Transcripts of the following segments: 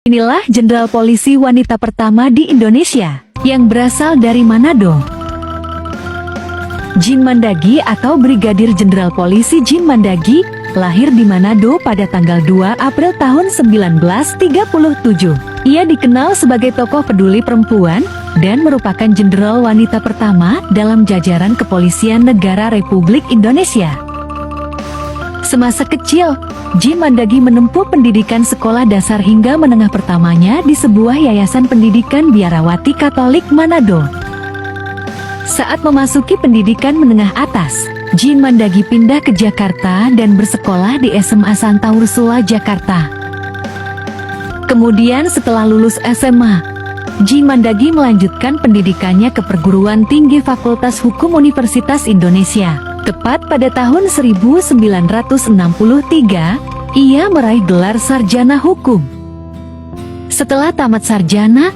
Inilah Jenderal Polisi wanita pertama di Indonesia, yang berasal dari Manado. Jin Mandagi atau Brigadir Jenderal Polisi Jin Mandagi, lahir di Manado pada tanggal 2 April tahun 1937. Ia dikenal sebagai tokoh peduli perempuan, dan merupakan jenderal wanita pertama dalam jajaran Kepolisian Negara Republik Indonesia. Semasa kecil, Jin Mandagi menempuh pendidikan sekolah dasar hingga menengah pertamanya di sebuah yayasan pendidikan biarawati Katolik Manado. Saat memasuki pendidikan menengah atas, Jin Mandagi pindah ke Jakarta dan bersekolah di SMA Santa Ursula, Jakarta. Kemudian setelah lulus SMA, Jin Mandagi melanjutkan pendidikannya ke perguruan tinggi Fakultas Hukum Universitas Indonesia. Tepat pada tahun 1963, ia meraih gelar sarjana hukum. Setelah tamat sarjana,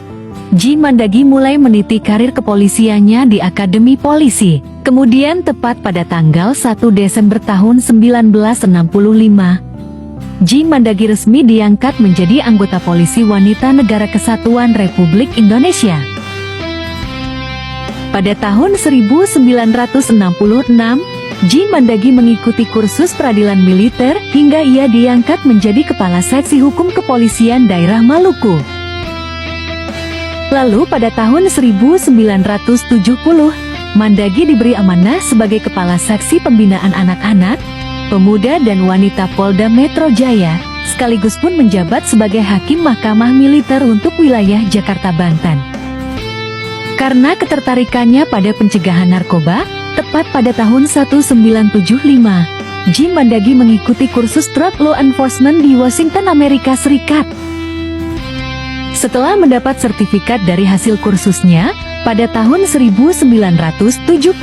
Jin Mandagi mulai meniti karir kepolisiannya di Akademi Polisi. Kemudian tepat pada tanggal 1 Desember tahun 1965, Jin Mandagi resmi diangkat menjadi anggota polisi wanita Negara Kesatuan Republik Indonesia. Pada tahun 1966, Jin Mandagi mengikuti kursus peradilan militer hingga ia diangkat menjadi Kepala Seksi Hukum Kepolisian Daerah Maluku. Lalu pada tahun 1970, Mandagi diberi amanah sebagai Kepala Seksi Pembinaan Anak-anak, Pemuda dan Wanita Polda Metro Jaya, sekaligus pun menjabat sebagai Hakim Mahkamah Militer untuk wilayah Jakarta Banten. Karena ketertarikannya pada pencegahan narkoba, tepat pada tahun 1975, Jin Mandagi mengikuti kursus Drug Law Enforcement di Washington, Amerika Serikat. Setelah mendapat sertifikat dari hasil kursusnya, pada tahun 1976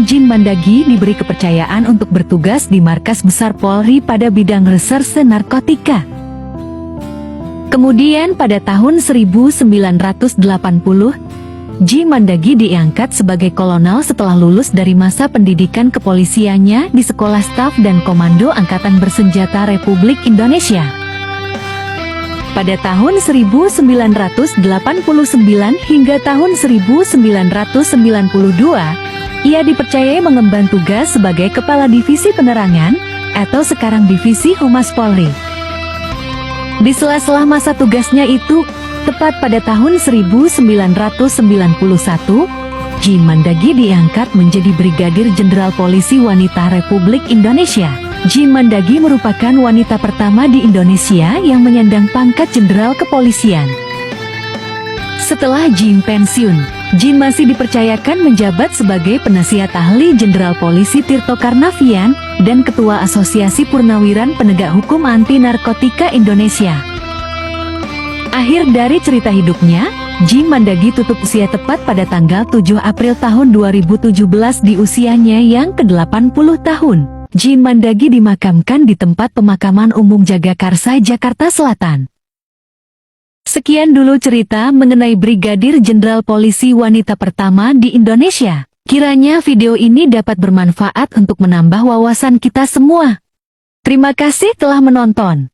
Jin Mandagi diberi kepercayaan untuk bertugas di Markas Besar Polri pada bidang reserse narkotika. Kemudian pada tahun 1980, Jin Mandagi diangkat sebagai kolonel setelah lulus dari masa pendidikan kepolisiannya di Sekolah Staf dan Komando Angkatan Bersenjata Republik Indonesia. Pada tahun 1989 hingga tahun 1992, ia dipercayai mengemban tugas sebagai Kepala Divisi Penerangan, atau sekarang Divisi Humas Polri. Di sela-sela masa tugasnya itu, tepat pada tahun 1991, Jin Mandagi diangkat menjadi Brigadir Jenderal Polisi Wanita Republik Indonesia. Jin Mandagi merupakan wanita pertama di Indonesia yang menyandang pangkat Jenderal Kepolisian. Setelah Jin pensiun, Jin masih dipercayakan menjabat sebagai penasihat ahli Jenderal Polisi Tirto Karnavian dan Ketua Asosiasi Purnawiran Penegak Hukum Anti Narkotika Indonesia. Akhir dari cerita hidupnya, Jin Mandagi tutup usia tepat pada tanggal 7 April tahun 2017 di usianya yang ke-80 tahun. Jin Mandagi dimakamkan di tempat pemakaman umum Jagakarsa, Jakarta Selatan. Sekian dulu cerita mengenai Brigadir Jenderal Polisi wanita pertama di Indonesia. Kiranya video ini dapat bermanfaat untuk menambah wawasan kita semua. Terima kasih telah menonton.